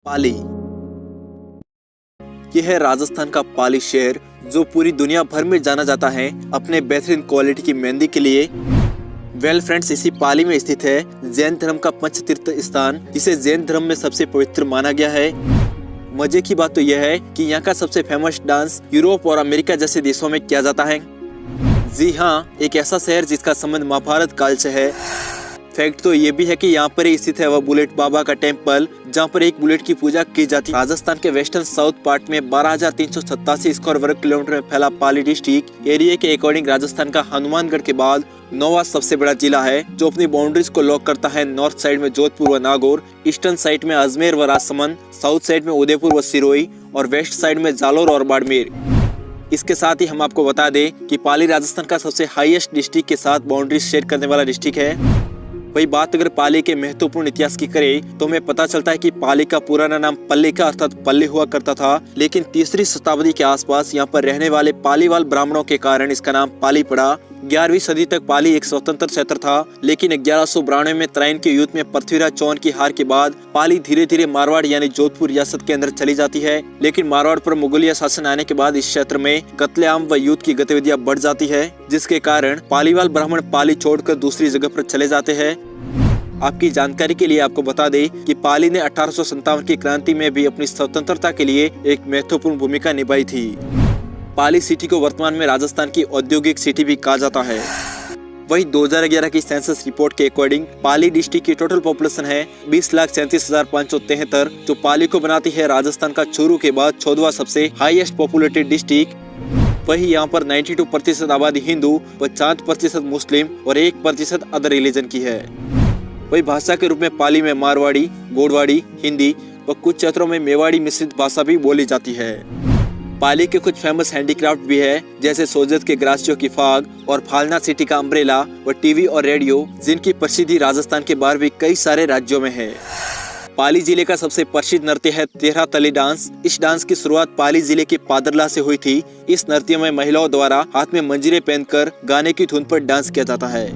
पाली। यह है राजस्थान का पाली शहर, जो पूरी दुनिया भर में जाना जाता है अपने बेहतरीन क्वालिटी की मेहंदी के लिए। वेल फ्रेंड्स, इसी पाली में स्थित है जैन धर्म का पंच तीर्थ स्थान, जिसे जैन धर्म में सबसे पवित्र माना गया है। मजे की बात तो यह है कि यहाँ का सबसे फेमस डांस यूरोप और अमेरिका जैसे देशों में किया जाता है। जी हाँ, एक ऐसा शहर जिसका संबंध महाभारत काल से है। फैक्ट तो ये भी है कि यहाँ पर ही स्थित है वह बुलेट बाबा का टेम्पल, जहाँ पर एक बुलेट की पूजा की जाती है। राजस्थान के वेस्टर्न साउथ पार्ट में 12,387 स्क्वायर वर्ग किलोमीटर में फैला पाली डिस्ट्रिक्ट एरिया के अकॉर्डिंग राजस्थान का हनुमानगढ़ के बाद 9वां सबसे बड़ा जिला है, जो अपनी बाउंड्रीज को लॉक करता है। नॉर्थ साइड में जोधपुर व नागौर, ईस्टर्न साइड में अजमेर व राजसमंद, साउथ साइड में उदयपुर व सिरोही और वेस्ट साइड में जालोर और बाड़मेर। इसके साथ ही हम आपको बता दें कि पाली राजस्थान का सबसे हाईएस्ट डिस्ट्रिक्ट के साथ बाउंड्री शेयर करने वाला डिस्ट्रिक्ट है। वही बात अगर पाली के महत्वपूर्ण इतिहास की करें तो हमें पता चलता है कि पाली का पुराना नाम पल्लिका अर्थात पल्ली हुआ करता था, लेकिन 3री शताब्दी के आसपास यहाँ पर रहने वाले पालीवाल ब्राह्मणों के कारण इसका नाम पाली पड़ा। 11वीं सदी तक पाली एक स्वतंत्र क्षेत्र था, लेकिन 1192 में तराइन के युद्ध में पृथ्वीराज चौहान की हार के बाद पाली धीरे धीरे मारवाड़ यानी जोधपुर रियासत के अंदर चली जाती है। लेकिन मारवाड़ पर मुगलिया शासन आने के बाद इस क्षेत्र में कत्लेआम व युद्ध की गतिविधियां बढ़ जाती है, जिसके कारण पालीवाल ब्राह्मण पाली छोड़कर दूसरी जगह पर चले जाते हैं। आपकी जानकारी के लिए आपको बता दें कि पाली ने 1857 की क्रांति में भी अपनी स्वतंत्रता के लिए एक महत्वपूर्ण भूमिका निभाई थी। पाली सिटी को वर्तमान में राजस्थान की औद्योगिक सिटी भी कहा जाता है। वही 2011 की सेंसस रिपोर्ट के अकॉर्डिंग पाली डिस्ट्रिक्ट की टोटल पॉपुलेशन है 20,37,573, जो पाली को बनाती है राजस्थान का चूरू के बाद 14वां सबसे हाईएस्ट पॉपुलेटेड डिस्ट्रिक्ट। वही यहाँ पर 92% आबादी हिंदू, 50% मुस्लिम और 1% अदर रिलीजन की है। वही भाषा के रूप में पाली में मारवाड़ी, गोडवाड़ी, हिंदी व कुछ क्षेत्रों में मेवाड़ी मिश्रित भाषा भी बोली जाती है। पाली के कुछ फेमस हैंडीक्राफ्ट भी है, जैसे सोजत के ग्रासियों की फाग और फालना सिटी का अम्ब्रेला व टीवी और रेडियो, जिनकी प्रसिद्धि राजस्थान के बाहर भी कई सारे राज्यों में है। पाली जिले का सबसे प्रसिद्ध नृत्य है 13 तली डांस। इस डांस की शुरुआत पाली जिले के पादरला से हुई थी। इस नृत्य में महिलाओं द्वारा हाथ में मंजीरे पहनकर गाने की धुन पर डांस किया जाता है।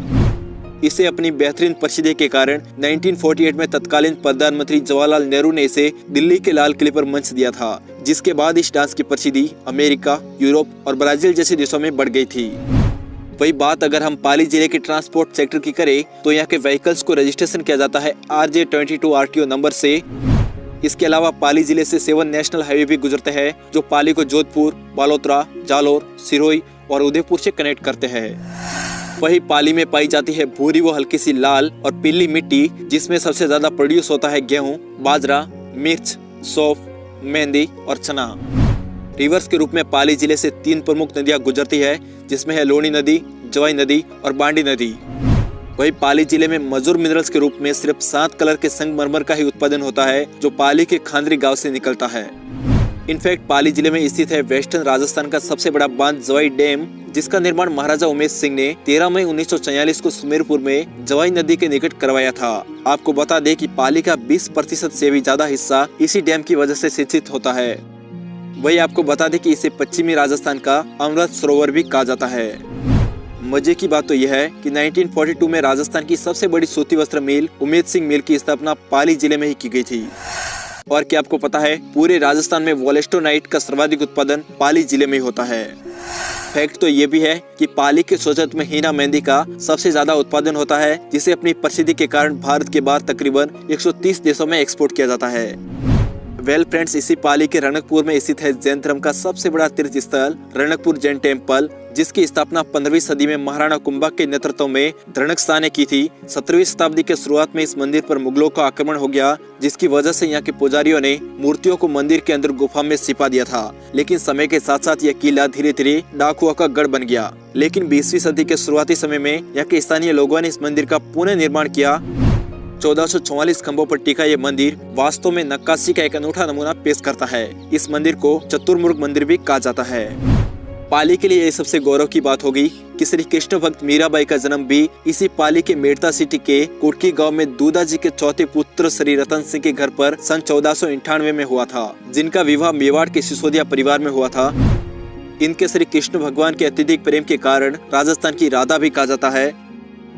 इसे अपनी बेहतरीन प्रसिद्धि के कारण 1948 में तत्कालीन प्रधानमंत्री जवाहरलाल नेहरू ने इसे दिल्ली के लाल किले पर मंच दिया था, जिसके बाद इस डांस की प्रसिद्धि अमेरिका, यूरोप और ब्राजील जैसे देशों में बढ़ गई थी। वही बात अगर हम पाली जिले के ट्रांसपोर्ट सेक्टर की करें तो यहाँ के व्हीकल्स को रजिस्ट्रेशन किया जाता है RJ22 RTO नंबर से। इसके अलावा पाली जिले से 7 नेशनल हाईवे भी गुजरते हैं, जो पाली को जोधपुर, बालोतरा, जालोर, सिरोही और उदयपुर से कनेक्ट करते हैं। वही पाली में पाई जाती है भूरी व हल्की सी लाल और पीली मिट्टी, जिसमें सबसे ज्यादा प्रोड्यूस होता है गेहूं, बाजरा, मिर्च, सौंफ, मेहंदी और चना। रिवर्स के रूप में पाली जिले से 3 प्रमुख नदियां गुजरती है, जिसमें है लोनी नदी, जवाई नदी और बांडी नदी। वही पाली जिले में मजूर मिनरल्स के रूप में सिर्फ 7 कलर के संगमरमर का ही उत्पादन होता है, जो पाली के खांदरी गांव से निकलता है। इनफैक्ट पाली जिले में स्थित है वेस्टर्न राजस्थान का सबसे बड़ा बांध जवाई डैम, जिसका निर्माण महाराजा उमेश सिंह ने 13 मई 1944 को सुमेरपुर में जवाई नदी के निकट करवाया था। आपको बता दें कि पाली का 20% से भी ज्यादा हिस्सा इसी डैम की वजह से सिंचित होता है। वही आपको बता दें कि इसे पश्चिमी राजस्थान का अमृत सरोवर भी कहा जाता है। मजे की बात तो यह है कि 1942 में राजस्थान की सबसे बड़ी सूती वस्त्र मिल उमेद सिंह मिल की स्थापना पाली जिले में ही की गई थी। और क्या आपको पता है, पूरे राजस्थान में वोलेस्टोनाइट का सर्वाधिक उत्पादन पाली जिले में होता है। फैक्ट तो ये भी है कि पाली के सोजत में हीना मेहंदी का सबसे ज्यादा उत्पादन होता है, जिसे अपनी प्रसिद्धि के कारण भारत के बाहर तकरीबन 130 देशों में एक्सपोर्ट किया जाता है। वेल फ्रेंड्स, इसी पाली के रणकपुर में स्थित है जैन धर्म का सबसे बड़ा तीर्थ स्थल रणकपुर जैन टेम्पल, जिसकी स्थापना 15वीं सदी में महाराणा कुंभा के नेतृत्व में धरणकशाह ने की थी। 17वीं शताब्दी के शुरुआत में इस मंदिर पर मुगलों का आक्रमण हो गया, जिसकी वजह से यहाँ के पुजारियों ने मूर्तियों को मंदिर के अंदर गुफा में छिपा दिया था। लेकिन समय के साथ साथ यह किला धीरे धीरे डाकुओं का गढ़ बन गया। लेकिन 20वीं सदी के शुरुआती समय में यहाँ के स्थानीय लोगों ने इस मंदिर का पुनः निर्माण किया। 1444 खंभों पर टिका ये मंदिर वास्तव में नक्काशी का एक अनूठा नमूना पेश करता है। इस मंदिर को चतुर्मुर्ग मंदिर भी कहा जाता है। पाली के लिए यह सबसे गौरव की बात होगी कि श्री कृष्ण भक्त मीराबाई का जन्म भी इसी पाली के मेड़ता सिटी के कुटकी गांव में दूधा जी के चौथे पुत्र श्री रतन सिंह के घर पर सन 1498 में हुआ था, जिनका विवाह मेवाड़ के सिसोदिया परिवार में हुआ था। इनके श्री कृष्ण भगवान के अत्यधिक प्रेम के कारण राजस्थान की राधा भी कहा जाता है।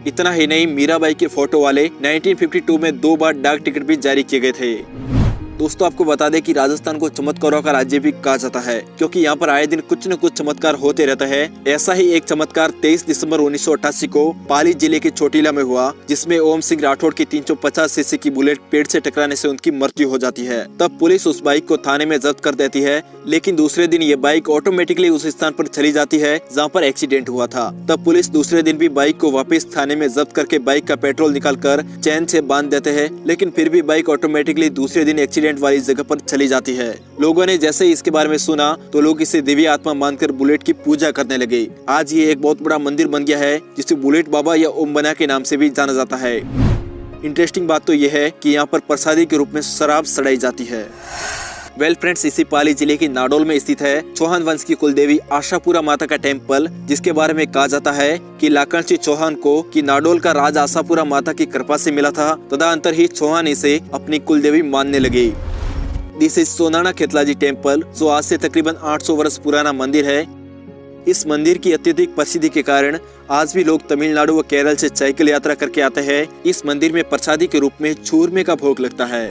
इतना ही नहीं, मीराबाई के फोटो वाले 1952 में 2 बार डाक टिकट भी जारी किए गए थे। दोस्तों आपको बता दें कि राजस्थान को चमत्कारों का राज्य भी कहा जाता है, क्योंकि यहाँ पर आए दिन कुछ न कुछ चमत्कार होते रहता है। ऐसा ही एक चमत्कार 23 दिसंबर 1988 को पाली जिले के चोटीला में हुआ, जिसमें ओम सिंह राठौड़ की 350 सीसी की बुलेट पेड़ से टकराने से उनकी मृत्यु हो जाती है। तब पुलिस उस बाइक को थाने में जब्त कर देती है, लेकिन दूसरे दिन ये बाइक ऑटोमेटिकली उस स्थान पर चली जाती है जहाँ पर एक्सीडेंट हुआ था। तब पुलिस दूसरे दिन भी बाइक को वापस थाने में जब्त करके बाइक का पेट्रोल निकालकर चैन से बांध देते हैं, लेकिन फिर भी बाइक ऑटोमेटिकली दूसरे दिन एक्सीडेंट वाली जगह पर चली जाती है। लोगों ने जैसे ही इसके बारे में सुना तो लोग इसे देवी आत्मा मानकर बुलेट की पूजा करने लगे। आज ये एक बहुत बड़ा मंदिर बन गया है, जिसे बुलेट बाबा या ओम बना के नाम से भी जाना जाता है। इंटरेस्टिंग बात तो यह है कि यहाँ पर प्रसादी के रूप में शराब सड़ाई जाती है। वेल फ्रेंड्स, इसी पाली जिले की नाडोल में स्थित है चौहान वंश की कुलदेवी आशापुरा माता का टेम्पल, जिसके बारे में कहा जाता है कि लाखन सिंह चौहान को कि नाडोल का राज आशापुरा माता की कृपा से मिला था। तदनंतर ही चौहान इसे अपनी कुलदेवी मानने लगे। दिस इज सोनाना खेतलाजी टेम्पल, जो आज से तकरीबन 800 वर्ष पुराना मंदिर है। इस मंदिर की अत्यधिक प्रसिद्धि के कारण आज भी लोग तमिलनाडु व केरल से साइकिल यात्रा करके आते हैं। इस मंदिर में प्रसादी के रूप में चूरमे का भोग लगता है।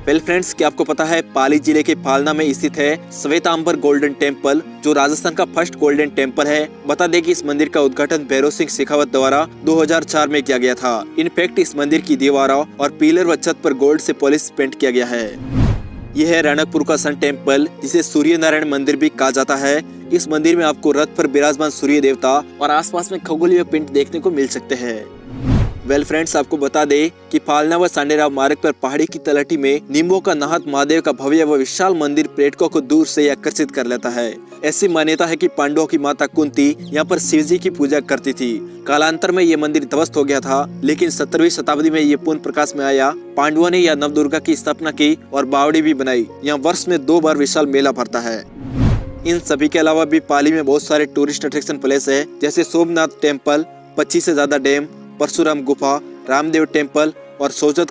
वेल फ्रेंड्स, क्या आपको पता है पाली जिले के फालना में स्थित है श्वेतांबर गोल्डन टेम्पल, जो राजस्थान का फर्स्ट गोल्डन टेम्पल है। बता दें कि इस मंदिर का उद्घाटन भैरव सिंह शेखावत द्वारा 2004 में किया गया था। इनफैक्ट इस मंदिर की दीवारों और पिलर व छत पर गोल्ड से पॉलिश पेंट किया गया है। यह है रणकपुर का सन टेम्पल, जिसे सूर्य नारायण मंदिर भी कहा जाता है। इस मंदिर में आपको रथ पर विराजमान सूर्य देवता और आसपास में खगोलीय पिंड देखने को मिल सकते हैं। वेल फ्रेंड्स, आपको बता दें कि फालना व सांडेराव मार्ग पर पहाड़ी की तलहटी में नींबू का नाहत महादेव का भव्य व विशाल मंदिर पर्यटकों को दूर से आकर्षित कर लेता है। ऐसी मान्यता है कि पांडवों की माता कुंती यहाँ पर शिव जी की पूजा करती थी। कालांतर में ये मंदिर ध्वस्त हो गया था, लेकिन 17वीं शताब्दी में ये पुनः प्रकाश में आया। पांडवों ने यहाँ नवदुर्गा की स्थापना की और बावड़ी भी बनाई। यहाँ वर्ष में 2 बार विशाल मेला भरता है। इन सभी के अलावा भी पाली में बहुत सारे टूरिस्ट अट्रैक्शन प्लेस है, जैसे सोमनाथ टेम्पल, 25 से ज्यादा डैम, परशुराम गुफा, रामदेव टेम्पल और सोजत